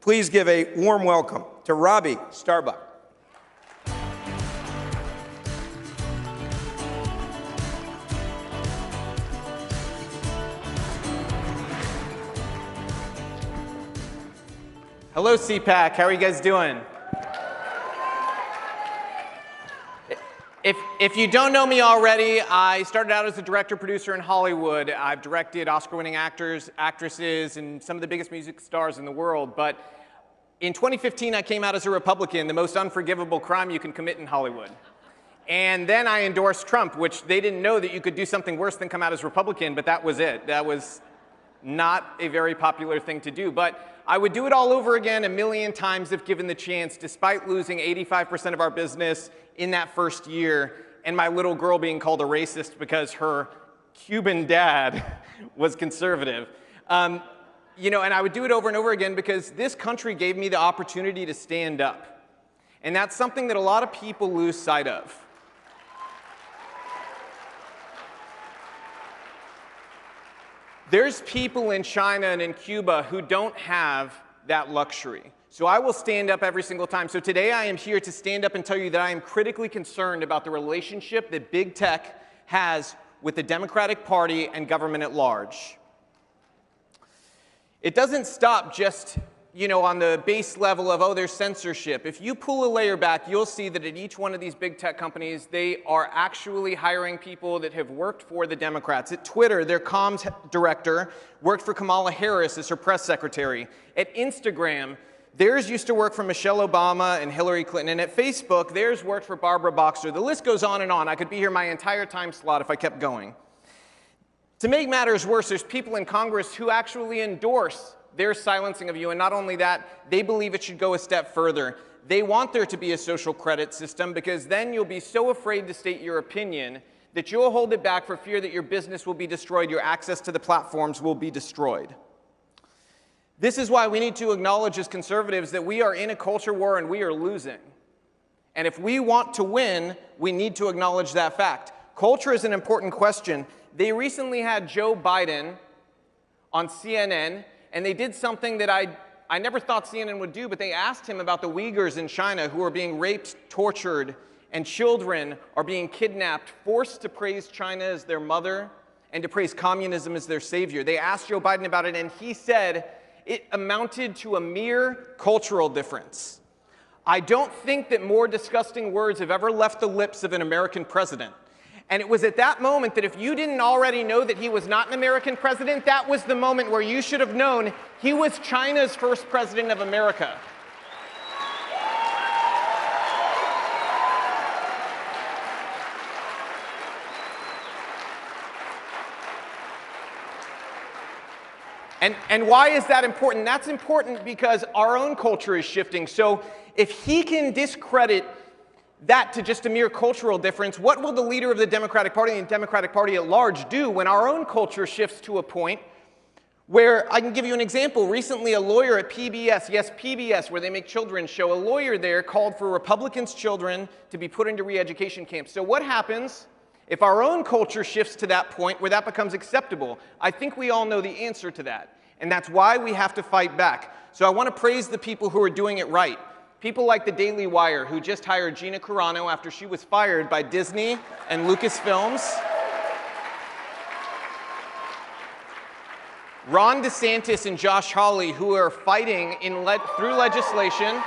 Please give a warm welcome to Robby Starbuck. Hello, Cpac. How are you guys doing? If you don't know me already, I started out as a director-producer in Hollywood. I've directed Oscar-winning actors, actresses, and some of the biggest music stars in the world. But in 2015, I came out as a Republican, the most unforgivable crime you can commit in Hollywood. And then I endorsed Trump, which they didn't know that you could do something worse than come out as Republican, but that was it. That was not a very popular thing to do. But I would do it all over again a million times if given the chance, despite losing 85% of our business in that first year, and my little girl being called a racist because her Cuban dad was conservative. You know, and I would do it over and over again because this country gave me the opportunity to stand up. And that's something that a lot of people lose sight of. There's people in China and in Cuba who don't have that luxury. So I will stand up every single time. So today I am here to stand up and tell you that I am critically concerned about the relationship that big tech has with the Democratic Party and government at large. It doesn't stop just, you know, on the base level of, oh, there's censorship. If you pull a layer back, you'll see that at each one of these big tech companies, they are actually hiring people that have worked for the Democrats. At Twitter, their comms director worked for Kamala Harris as her press secretary. At Instagram, theirs used to work for Michelle Obama and Hillary Clinton. And at Facebook, theirs worked for Barbara Boxer. The list goes on and on. I could be here my entire time slot if I kept going. To make matters worse, there's people in Congress who actually endorse their silencing of you, and not only that, they believe it should go a step further. They want there to be a social credit system because then you'll be so afraid to state your opinion that you'll hold it back for fear that your business will be destroyed, your access to the platforms will be destroyed. This is why we need to acknowledge as conservatives that we are in a culture war and we are losing. And if we want to win, we need to acknowledge that fact. Culture is an important question. They recently had Joe Biden on CNN, and they did something that I never thought CNN would do, but they asked him about the Uyghurs in China who are being raped, tortured, and children are being kidnapped, forced to praise China as their mother and to praise communism as their savior. They asked Joe Biden about it, and he said it amounted to a mere cultural difference. I don't think that more disgusting words have ever left the lips of an American president. And it was at that moment that if you didn't already know that he was not an American president, that was the moment where you should have known he was China's first president of America. And why is that important? That's important because our own culture is shifting. So if he can discredit that to just a mere cultural difference, what will the leader of the Democratic Party and the Democratic Party at large do when our own culture shifts to a point where, I can give you an example, recently a lawyer at PBS, yes, PBS, where they make children's show, a lawyer there called for Republicans' children to be put into re-education camps. So what happens if our own culture shifts to that point where that becomes acceptable? I think we all know the answer to that, and that's why we have to fight back. So I want to praise the people who are doing it right. People like the Daily Wire, who just hired Gina Carano after she was fired by Disney and Lucasfilms. Ron DeSantis and Josh Hawley, who are fighting through legislation.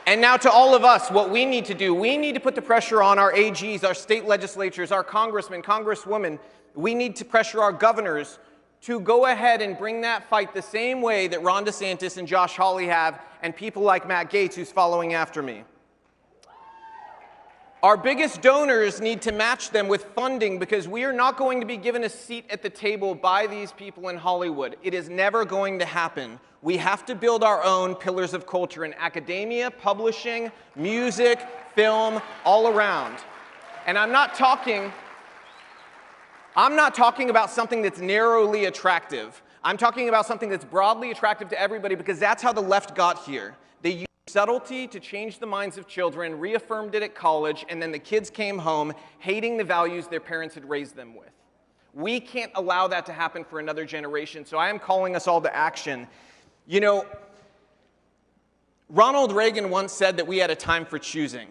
And now to all of us, what we need to do, we need to put the pressure on our AGs, our state legislatures, our congressmen, congresswomen. We need to pressure our governors to go ahead and bring that fight the same way that Ron DeSantis and Josh Hawley have, and people like Matt Gaetz, who's following after me. Our biggest donors need to match them with funding because we are not going to be given a seat at the table by these people in Hollywood. It is never going to happen. We have to build our own pillars of culture in academia, publishing, music, film, all around. And I'm not talking about something that's narrowly attractive. I'm talking about something that's broadly attractive to everybody because that's how the left got here. They used subtlety to change the minds of children, reaffirmed it at college, and then the kids came home hating the values their parents had raised them with. We can't allow that to happen for another generation. So I am calling us all to action. You know, Ronald Reagan once said that we had a time for choosing.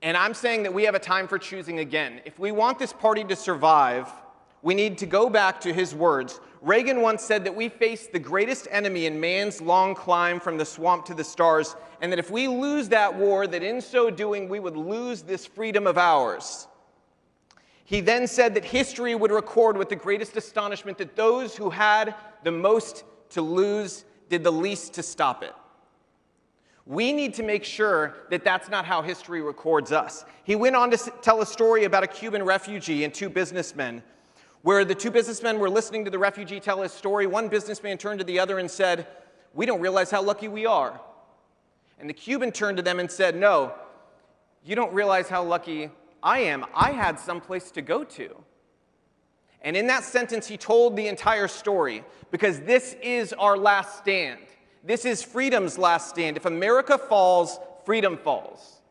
And I'm saying that we have a time for choosing again. If we want this party to survive, we need to go back to his words. Reagan once said that we face the greatest enemy in man's long climb from the swamp to the stars, and that if we lose that war, that in so doing we would lose this freedom of ours. He then said that history would record with the greatest astonishment that those who had the most to lose did the least to stop it. We need to make sure that that's not how history records us. He went on to tell a story about a Cuban refugee and two businessmen, where the two businessmen were listening to the refugee tell his story. One businessman turned to the other and said, "We don't realize how lucky we are." And the Cuban turned to them and said, "No, you don't realize how lucky I am. I had someplace to go to." And in that sentence, he told the entire story, because this is our last stand. This is freedom's last stand. If America falls, freedom falls.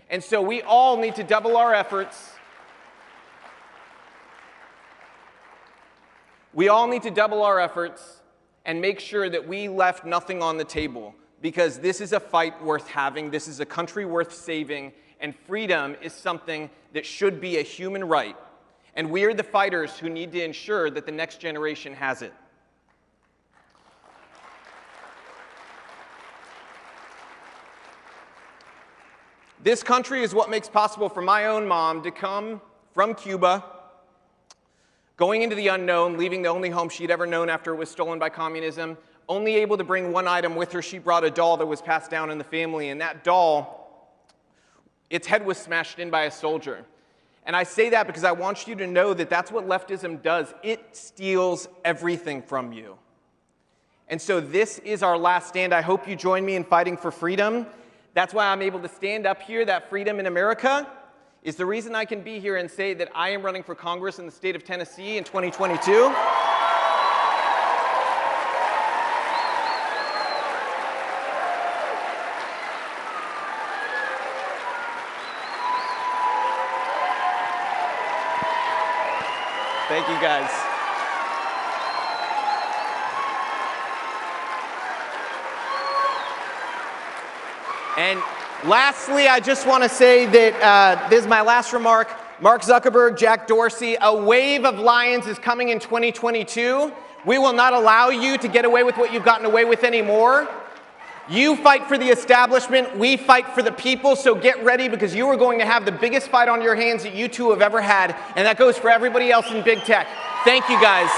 And so we all need to double our efforts. We all need to double our efforts and make sure that we left nothing on the table, because this is a fight worth having. This is a country worth saving, and freedom is something that should be a human right. And we are the fighters who need to ensure that the next generation has it. This country is what makes possible for my own mom to come from Cuba, going into the unknown, leaving the only home she'd ever known after it was stolen by communism, only able to bring one item with her. She brought a doll that was passed down in the family, and that doll, its head was smashed in by a soldier. And I say that because I want you to know that that's what leftism does. It steals everything from you. And so this is our last stand. I hope you join me in fighting for freedom. That's why I'm able to stand up here. That freedom in America is the reason I can be here and say that I am running for Congress in the state of Tennessee in 2022. Thank you, guys. And lastly, I just want to say that this is my last remark. Mark Zuckerberg, Jack Dorsey, a wave of lions is coming in 2022. We will not allow you to get away with what you've gotten away with anymore. You fight for the establishment, we fight for the people, so get ready, because you are going to have the biggest fight on your hands that you two have ever had, and that goes for everybody else in big tech. Thank you, guys.